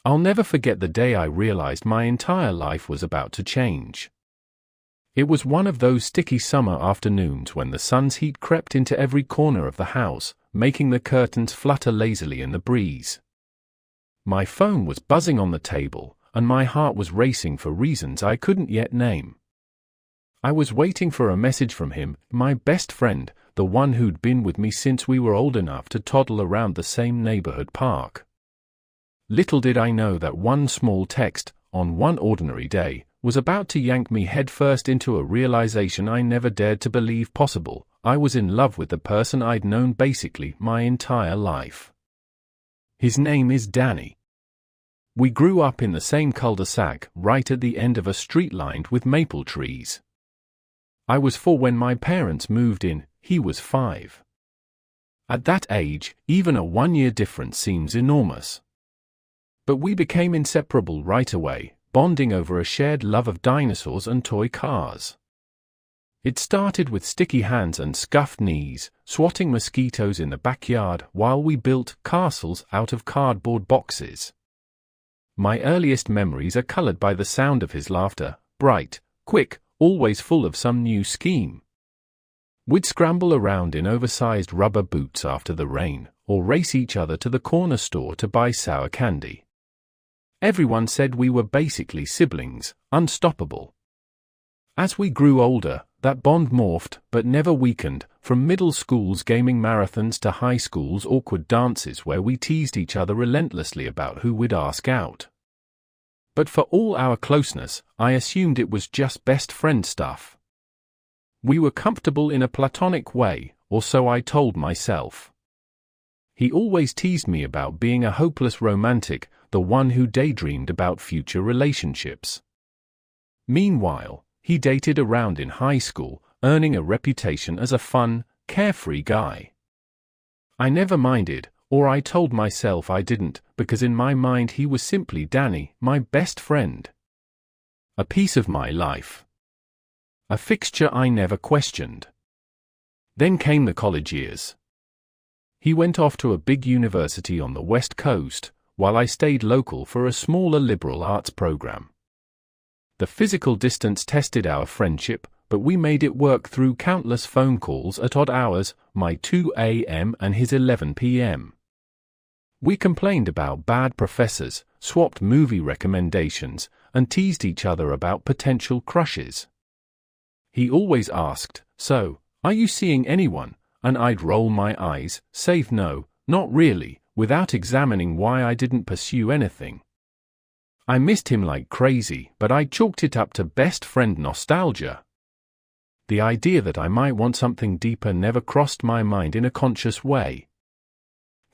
I'll never forget the day I realized my entire life was about to change. It was one of those sticky summer afternoons when the sun's heat crept into every corner of the house, making the curtains flutter lazily in the breeze. My phone was buzzing on the table, and my heart was racing for reasons I couldn't yet name. I was waiting for a message from him, my best friend, the one who'd been with me since we were old enough to toddle around the same neighborhood park. Little did I know that one small text, on one ordinary day, was about to yank me headfirst into a realization I never dared to believe possible. I was in love with the person I'd known basically my entire life. His name is Danny. We grew up in the same cul-de-sac, right at the end of a street lined with maple trees. I was 4 when my parents moved in, he was 5. At that age, even a 1-year difference seems enormous. But we became inseparable right away, bonding over a shared love of dinosaurs and toy cars. It started with sticky hands and scuffed knees, swatting mosquitoes in the backyard while we built castles out of cardboard boxes. My earliest memories are colored by the sound of his laughter, bright, quick, always full of some new scheme. We'd scramble around in oversized rubber boots after the rain, or race each other to the corner store to buy sour candy. Everyone said we were basically siblings, unstoppable. As we grew older, that bond morphed but never weakened, from middle school's gaming marathons to high school's awkward dances where we teased each other relentlessly about who we'd ask out. But for all our closeness, I assumed it was just best friend stuff. We were comfortable in a platonic way, or so I told myself. He always teased me about being a hopeless romantic, the one who daydreamed about future relationships. Meanwhile, he dated around in high school, earning a reputation as a fun, carefree guy. I never minded, or I told myself I didn't, because in my mind he was simply Danny, my best friend. A piece of my life. A fixture I never questioned. Then came the college years. He went off to a big university on the West Coast, while I stayed local for a smaller liberal arts program. The physical distance tested our friendship, but we made it work through countless phone calls at odd hours, my 2 a.m. and his 11 p.m. We complained about bad professors, swapped movie recommendations, and teased each other about potential crushes. He always asked, "So, are you seeing anyone?" And I'd roll my eyes, say no, not really, without examining why I didn't pursue anything. I missed him like crazy, but I chalked it up to best friend nostalgia. The idea that I might want something deeper never crossed my mind in a conscious way.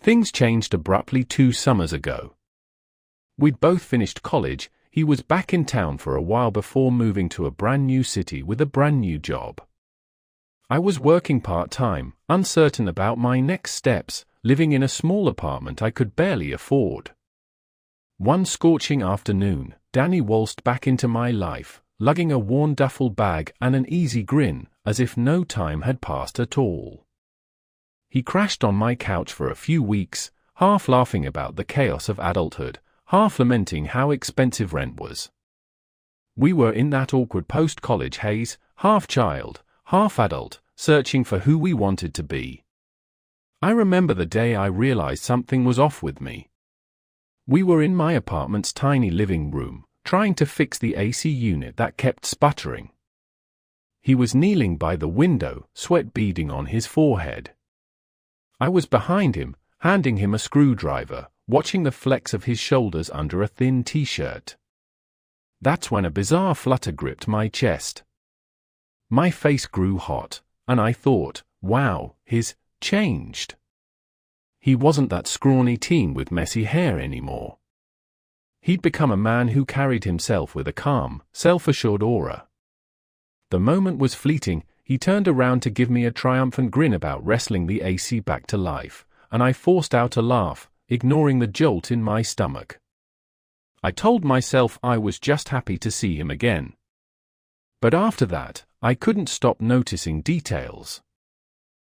Things changed abruptly 2 summers ago. We'd both finished college. He was back in town for a while before moving to a brand new city with a brand new job. I was working part-time, uncertain about my next steps, living in a small apartment I could barely afford. One scorching afternoon, Danny waltzed back into my life, lugging a worn duffel bag and an easy grin, as if no time had passed at all. He crashed on my couch for a few weeks, half laughing about the chaos of adulthood, half lamenting how expensive rent was. We were in that awkward post-college haze, half child, half adult, searching for who we wanted to be. I remember the day I realized something was off with me. We were in my apartment's tiny living room, trying to fix the AC unit that kept sputtering. He was kneeling by the window, sweat beading on his forehead. I was behind him, handing him a screwdriver, watching the flex of his shoulders under a thin t-shirt. That's when a bizarre flutter gripped my chest. My face grew hot, and I thought, wow, he's changed. He wasn't that scrawny teen with messy hair anymore. He'd become a man who carried himself with a calm, self-assured aura. The moment was fleeting. He turned around to give me a triumphant grin about wrestling the AC back to life, and I forced out a laugh, ignoring the jolt in my stomach. I told myself I was just happy to see him again. But after that, I couldn't stop noticing details.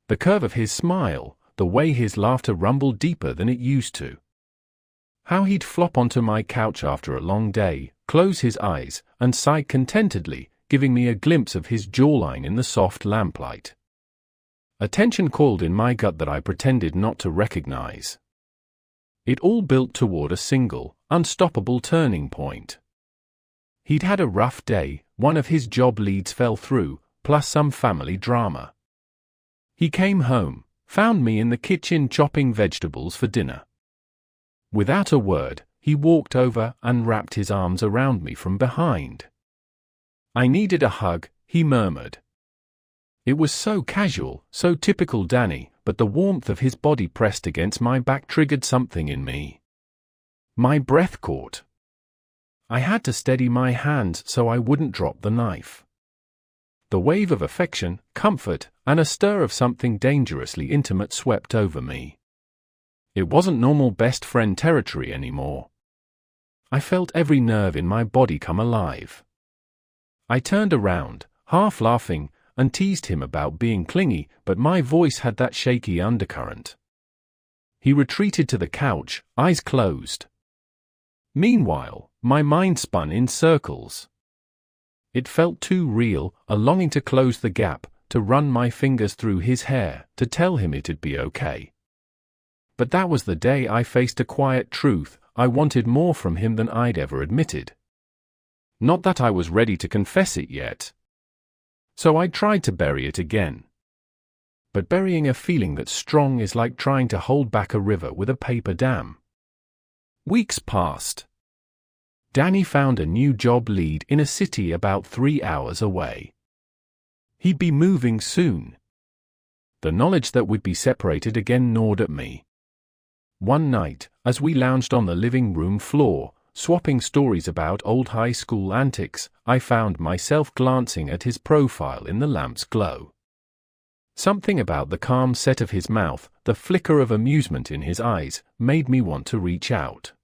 The curve of his smile, the way his laughter rumbled deeper than it used to. How he'd flop onto my couch after a long day, close his eyes, and sigh contentedly, giving me a glimpse of his jawline in the soft lamplight. A tension coiled in my gut that I pretended not to recognize. It all built toward a single, unstoppable turning point. He'd had a rough day, one of his job leads fell through, plus some family drama. He came home, found me in the kitchen chopping vegetables for dinner. Without a word, he walked over and wrapped his arms around me from behind. "I needed a hug," he murmured. It was so casual, so typical Danny, but the warmth of his body pressed against my back triggered something in me. My breath caught. I had to steady my hand so I wouldn't drop the knife. The wave of affection, comfort, and a stir of something dangerously intimate swept over me. It wasn't normal best friend territory anymore. I felt every nerve in my body come alive. I turned around, half laughing, and teased him about being clingy, but my voice had that shaky undercurrent. He retreated to the couch, eyes closed. Meanwhile, my mind spun in circles. It felt too real, a longing to close the gap, to run my fingers through his hair, to tell him it'd be okay. But that was the day I faced a quiet truth: I wanted more from him than I'd ever admitted. Not that I was ready to confess it yet. So I tried to bury it again. But burying a feeling that's strong is like trying to hold back a river with a paper dam. Weeks passed. Danny found a new job lead in a city about 3 hours away. He'd be moving soon. The knowledge that we'd be separated again gnawed at me. One night, as we lounged on the living room floor, swapping stories about old high school antics, I found myself glancing at his profile in the lamp's glow. Something about the calm set of his mouth, the flicker of amusement in his eyes, made me want to reach out.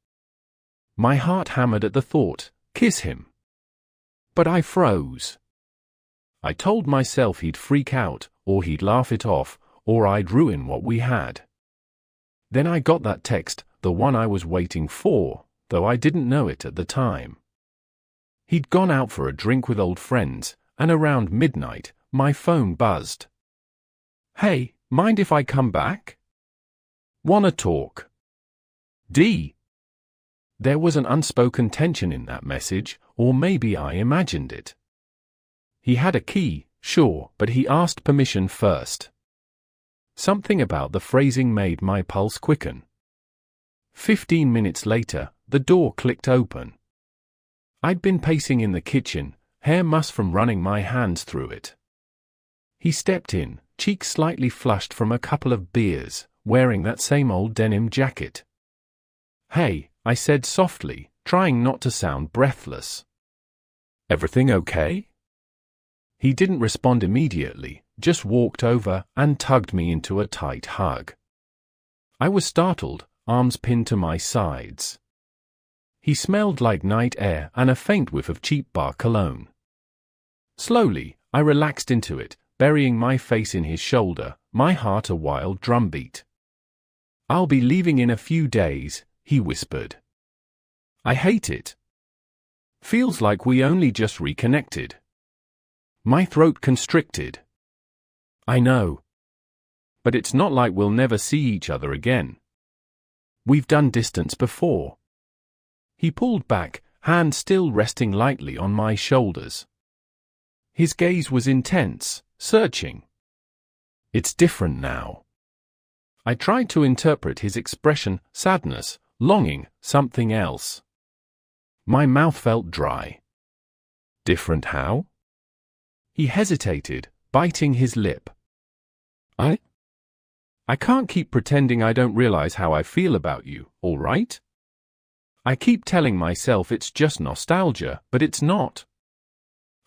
My heart hammered at the thought, kiss him. But I froze. I told myself he'd freak out, or he'd laugh it off, or I'd ruin what we had. Then I got that text, the one I was waiting for, though I didn't know it at the time. He'd gone out for a drink with old friends, and around midnight, my phone buzzed. "Hey, mind if I come back? Wanna talk?" D. There was an unspoken tension in that message, or maybe I imagined it. He had a key, sure, but he asked permission first. Something about the phrasing made my pulse quicken. 15 minutes later, the door clicked open. I'd been pacing in the kitchen, hair muss from running my hands through it. He stepped in, cheeks slightly flushed from a couple of beers, wearing that same old denim jacket. "Hey," I said softly, trying not to sound breathless. "Everything okay?" He didn't respond immediately, just walked over and tugged me into a tight hug. I was startled, arms pinned to my sides. He smelled like night air and a faint whiff of cheap bar cologne. Slowly, I relaxed into it, burying my face in his shoulder, my heart a wild drumbeat. "I'll be leaving in a few days," he whispered. "I hate it. Feels like we only just reconnected." My throat constricted. "I know. But it's not like we'll never see each other again. We've done distance before." He pulled back, hand still resting lightly on my shoulders. His gaze was intense, searching. "It's different now." I tried to interpret his expression: sadness, longing, something else. My mouth felt dry. "Different how?" He hesitated, biting his lip. I can't keep pretending I don't realize how I feel about you, all right? I keep telling myself it's just nostalgia, but it's not.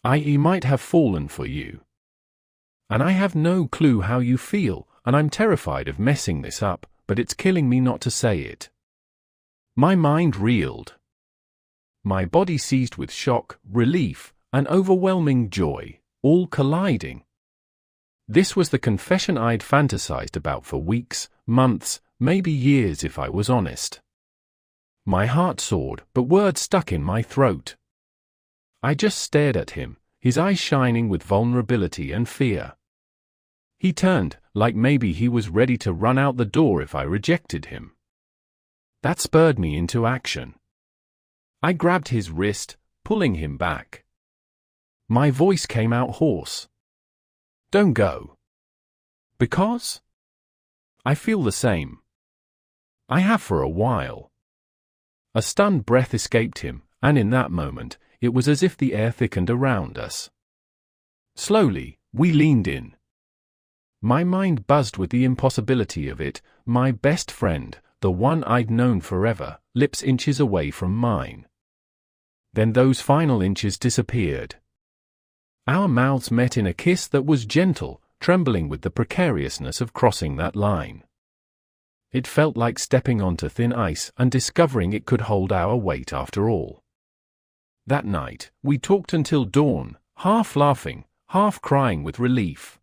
I might have fallen for you. And I have no clue how you feel, and I'm terrified of messing this up, but it's killing me not to say it. My mind reeled. My body seized with shock, relief, and overwhelming joy, all colliding. This was the confession I'd fantasized about for weeks, months, maybe years if I was honest. My heart soared, but words stuck in my throat. I just stared at him, his eyes shining with vulnerability and fear. He turned, like maybe he was ready to run out the door if I rejected him. That spurred me into action. I grabbed his wrist, pulling him back. My voice came out hoarse. "Don't go." "Because?" "I feel the same. I have for a while." A stunned breath escaped him, and in that moment, it was as if the air thickened around us. Slowly, we leaned in. My mind buzzed with the impossibility of it, my best friend, the one I'd known forever, lips inches away from mine. Then those final inches disappeared. Our mouths met in a kiss that was gentle, trembling with the precariousness of crossing that line. It felt like stepping onto thin ice and discovering it could hold our weight after all. That night, we talked until dawn, half laughing, half crying with relief.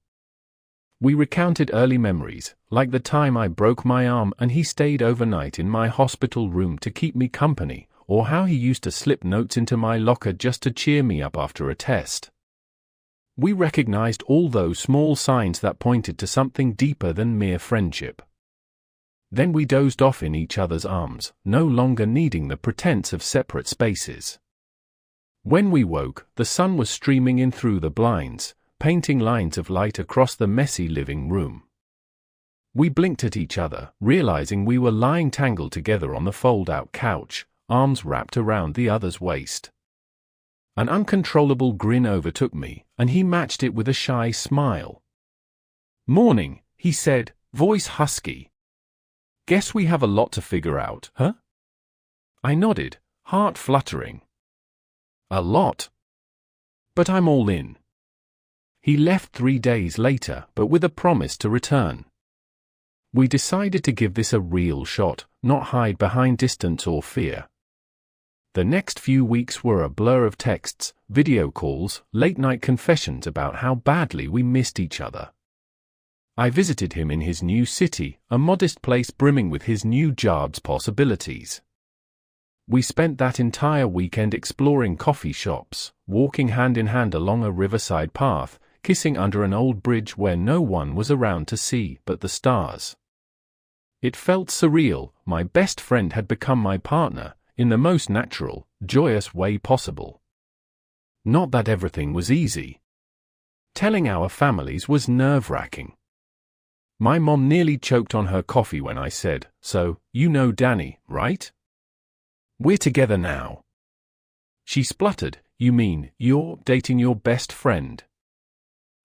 We recounted early memories, like the time I broke my arm and he stayed overnight in my hospital room to keep me company, or how he used to slip notes into my locker just to cheer me up after a test. We recognized all those small signs that pointed to something deeper than mere friendship. Then we dozed off in each other's arms, no longer needing the pretense of separate spaces. When we woke, the sun was streaming in through the blinds, painting lines of light across the messy living room. We blinked at each other, realizing we were lying tangled together on the fold-out couch, arms wrapped around the other's waist. An uncontrollable grin overtook me, and he matched it with a shy smile. "Morning," he said, voice husky. "Guess we have a lot to figure out, huh?" I nodded, heart fluttering. "A lot. But I'm all in." He left 3 days later, but with a promise to return. We decided to give this a real shot, not hide behind distance or fear. The next few weeks were a blur of texts, video calls, late-night confessions about how badly we missed each other. I visited him in his new city, a modest place brimming with his new job's possibilities. We spent that entire weekend exploring coffee shops, walking hand in hand along a riverside path, kissing under an old bridge where no one was around to see but the stars. It felt surreal. My best friend had become my partner, in the most natural, joyous way possible. Not that everything was easy. Telling our families was nerve-wracking. My mom nearly choked on her coffee when I said, "So, you know Danny, right? We're together now." She spluttered, "You mean, you're dating your best friend?"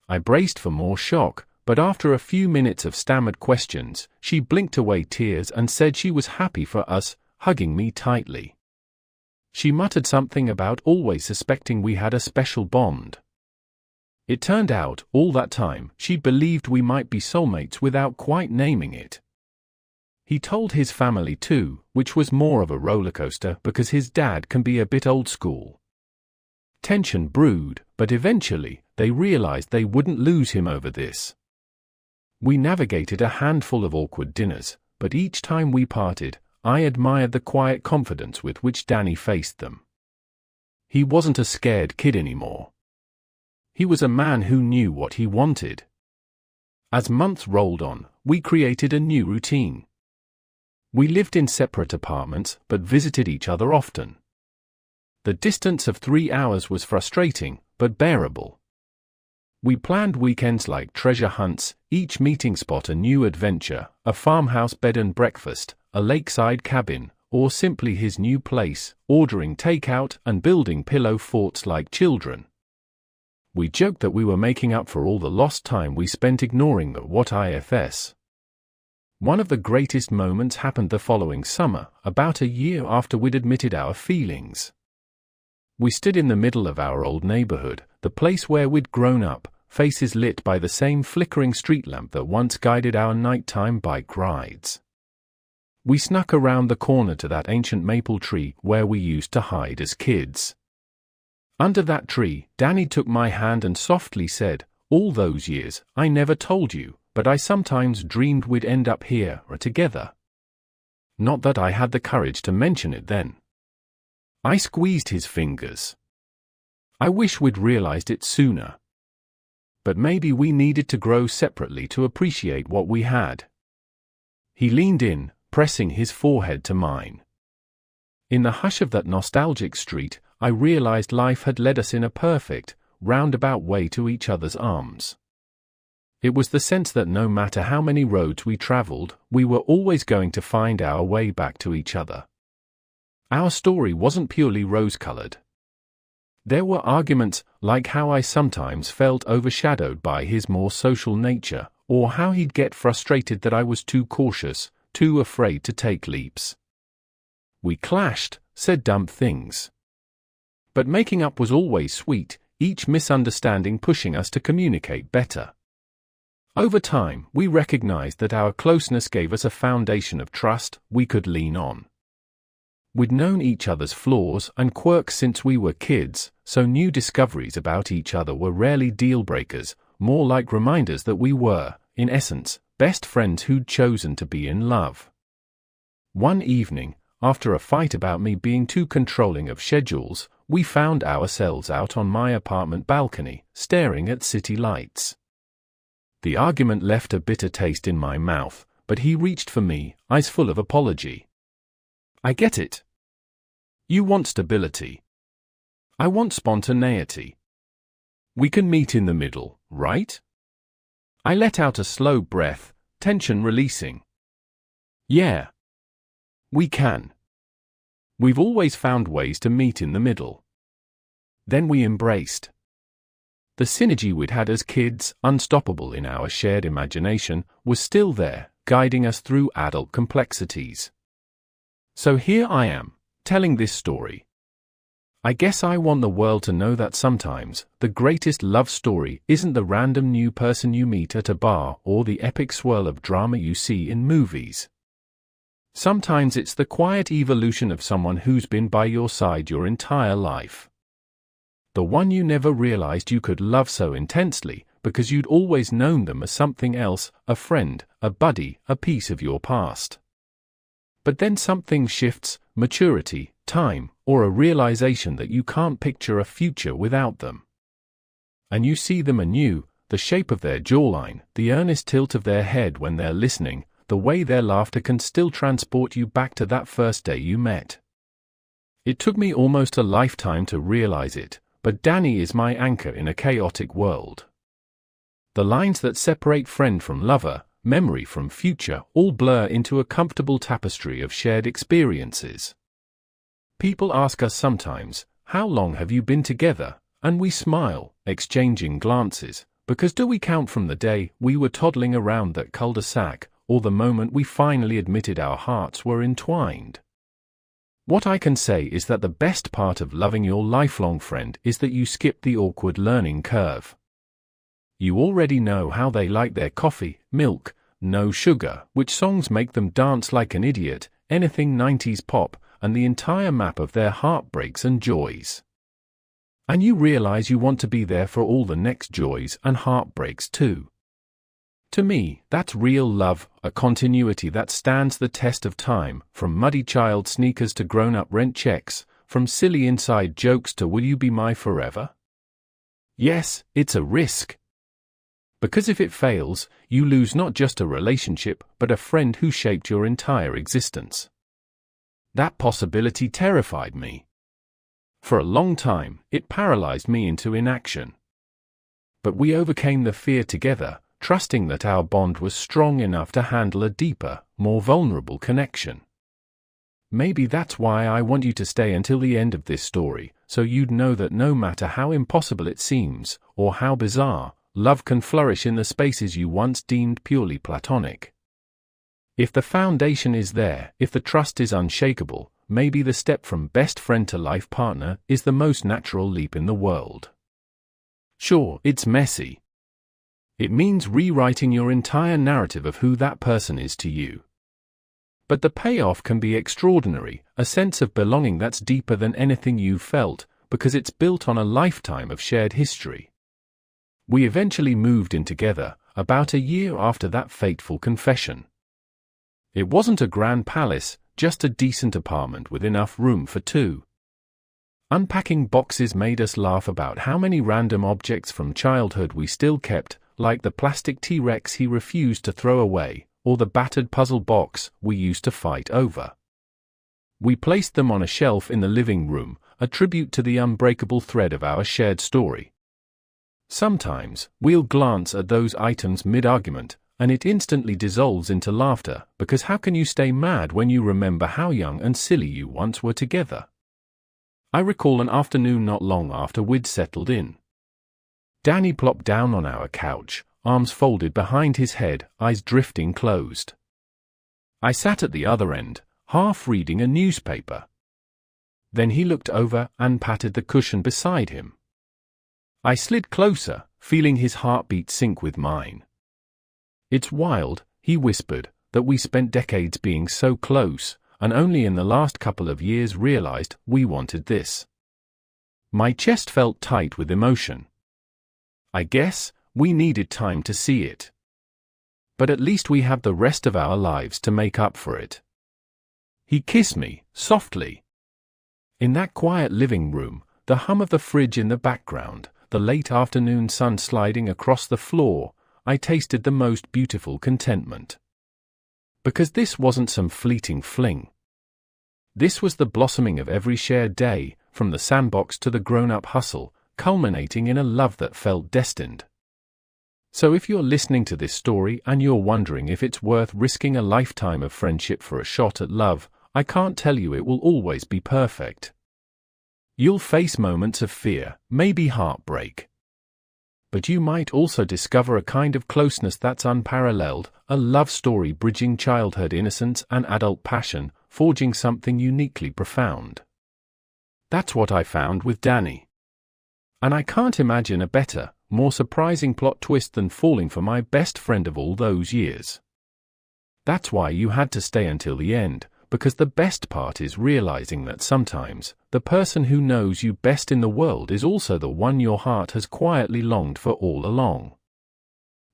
I braced for more shock, but after a few minutes of stammered questions, she blinked away tears and said she was happy for us, hugging me tightly. She muttered something about always suspecting we had a special bond. It turned out, all that time, she believed we might be soulmates without quite naming it. He told his family too, which was more of a rollercoaster because his dad can be a bit old school. Tension brewed, but eventually, they realized they wouldn't lose him over this. We navigated a handful of awkward dinners, but each time we parted, I admired the quiet confidence with which Danny faced them. He wasn't a scared kid anymore. He was a man who knew what he wanted. As months rolled on, we created a new routine. We lived in separate apartments, but visited each other often. The distance of 3 hours was frustrating, but bearable. We planned weekends like treasure hunts, each meeting spot a new adventure, a farmhouse bed and breakfast, a lakeside cabin, or simply his new place, ordering takeout and building pillow forts like children. We joked that we were making up for all the lost time we spent ignoring the what ifs. One of the greatest moments happened the following summer, about a year after we'd admitted our feelings. We stood in the middle of our old neighborhood, the place where we'd grown up, faces lit by the same flickering street lamp that once guided our nighttime bike rides. We snuck around the corner to that ancient maple tree where we used to hide as kids. Under that tree, Danny took my hand and softly said, "All those years, I never told you, but I sometimes dreamed we'd end up here, or together." Not that I had the courage to mention it then. I squeezed his fingers. I wish we'd realized it sooner. But maybe we needed to grow separately to appreciate what we had. He leaned in, pressing his forehead to mine. In the hush of that nostalgic street, I realized life had led us in a perfect, roundabout way to each other's arms. It was the sense that no matter how many roads we traveled, we were always going to find our way back to each other. Our story wasn't purely rose-colored. There were arguments, like how I sometimes felt overshadowed by his more social nature, or how he'd get frustrated that I was too cautious, too afraid to take leaps. We clashed, said dumb things. But making up was always sweet, each misunderstanding pushing us to communicate better. Over time, we recognized that our closeness gave us a foundation of trust we could lean on. We'd known each other's flaws and quirks since we were kids, so new discoveries about each other were rarely deal-breakers, more like reminders that we were, in essence, best friends who'd chosen to be in love. One evening, after a fight about me being too controlling of schedules, we found ourselves out on my apartment balcony, staring at city lights. The argument left a bitter taste in my mouth, but he reached for me, eyes full of apology. I get it. You want stability. I want spontaneity. We can meet in the middle, right? I let out a slow breath, tension releasing. Yeah. We can. We've always found ways to meet in the middle. Then we embraced. The synergy we'd had as kids, unstoppable in our shared imagination, was still there, guiding us through adult complexities. So here I am, telling this story. I guess I want the world to know that sometimes, the greatest love story isn't the random new person you meet at a bar or the epic swirl of drama you see in movies. Sometimes it's the quiet evolution of someone who's been by your side your entire life. The one you never realized you could love so intensely, because you'd always known them as something else, a friend, a buddy, a piece of your past. But then something shifts, maturity, time, or a realization that you can't picture a future without them. And you see them anew, the shape of their jawline, the earnest tilt of their head when they're listening, the way their laughter can still transport you back to that first day you met. It took me almost a lifetime to realize it, but Danny is my anchor in a chaotic world. The lines that separate friend from lover, memory from future, all blur into a comfortable tapestry of shared experiences. People ask us sometimes, "How long have you been together?" And we smile, exchanging glances, because do we count from the day we were toddling around that cul-de-sac, or the moment we finally admitted our hearts were entwined? What I can say is that the best part of loving your lifelong friend is that you skip the awkward learning curve. You already know how they like their coffee, milk, no sugar, which songs make them dance like an idiot, anything 90s pop, and the entire map of their heartbreaks and joys. And you realize you want to be there for all the next joys and heartbreaks too. To me, that's real love, a continuity that stands the test of time, from muddy child sneakers to grown-up rent checks, from silly inside jokes to will you be my forever? Yes, it's a risk. Because if it fails, you lose not just a relationship, but a friend who shaped your entire existence. That possibility terrified me. For a long time, it paralyzed me into inaction. But we overcame the fear together, trusting that our bond was strong enough to handle a deeper, more vulnerable connection. Maybe that's why I want you to stay until the end of this story, so you'd know that no matter how impossible it seems, or how bizarre, love can flourish in the spaces you once deemed purely platonic. If the foundation is there, if the trust is unshakable, maybe the step from best friend to life partner is the most natural leap in the world. Sure, it's messy. It means rewriting your entire narrative of who that person is to you. But the payoff can be extraordinary, a sense of belonging that's deeper than anything you've felt, because it's built on a lifetime of shared history. We eventually moved in together, about a year after that fateful confession. It wasn't a grand palace, just a decent apartment with enough room for two. Unpacking boxes made us laugh about how many random objects from childhood we still kept, like the plastic T-Rex he refused to throw away, or the battered puzzle box we used to fight over. We placed them on a shelf in the living room, a tribute to the unbreakable thread of our shared story. Sometimes, we'll glance at those items mid-argument, and it instantly dissolves into laughter, because how can you stay mad when you remember how young and silly you once were together? I recall an afternoon not long after we'd settled in. Danny plopped down on our couch, arms folded behind his head, eyes drifting closed. I sat at the other end, half reading a newspaper. Then he looked over and patted the cushion beside him. I slid closer, feeling his heartbeat sync with mine. "It's wild," he whispered, "that we spent decades being so close, and only in the last couple of years realized we wanted this." My chest felt tight with emotion. I guess we needed time to see it. But at least we have the rest of our lives to make up for it. He kissed me, softly. In that quiet living room, the hum of the fridge in the background, the late afternoon sun sliding across the floor, I tasted the most beautiful contentment. Because this wasn't some fleeting fling. This was the blossoming of every shared day, from the sandbox to the grown-up hustle, culminating in a love that felt destined. So if you're listening to this story and you're wondering if it's worth risking a lifetime of friendship for a shot at love, I can't tell you it will always be perfect. You'll face moments of fear, maybe heartbreak. But you might also discover a kind of closeness that's unparalleled, a love story bridging childhood innocence and adult passion, forging something uniquely profound. That's what I found with Danny. And I can't imagine a better, more surprising plot twist than falling for my best friend of all those years. That's why you had to stay until the end, because the best part is realizing that sometimes, the person who knows you best in the world is also the one your heart has quietly longed for all along.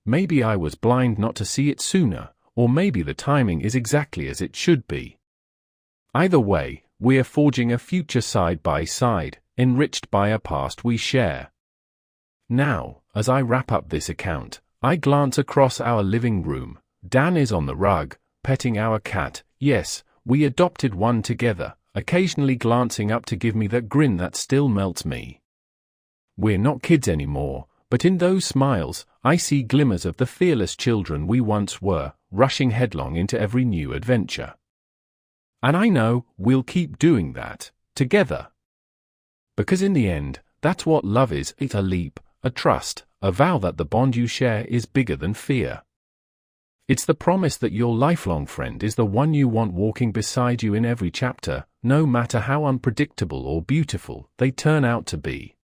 Maybe I was blind not to see it sooner, or maybe the timing is exactly as it should be. Either way, we're forging a future side by side, enriched by a past we share. Now, as I wrap up this account, I glance across our living room. Dan is on the rug, petting our cat. Yes, we adopted one together, occasionally glancing up to give me that grin that still melts me. We're not kids anymore, but in those smiles, I see glimmers of the fearless children we once were, rushing headlong into every new adventure. And I know we'll keep doing that, together. Because in the end, that's what love is. It's a leap, a trust, a vow that the bond you share is bigger than fear. It's the promise that your lifelong friend is the one you want walking beside you in every chapter, no matter how unpredictable or beautiful they turn out to be.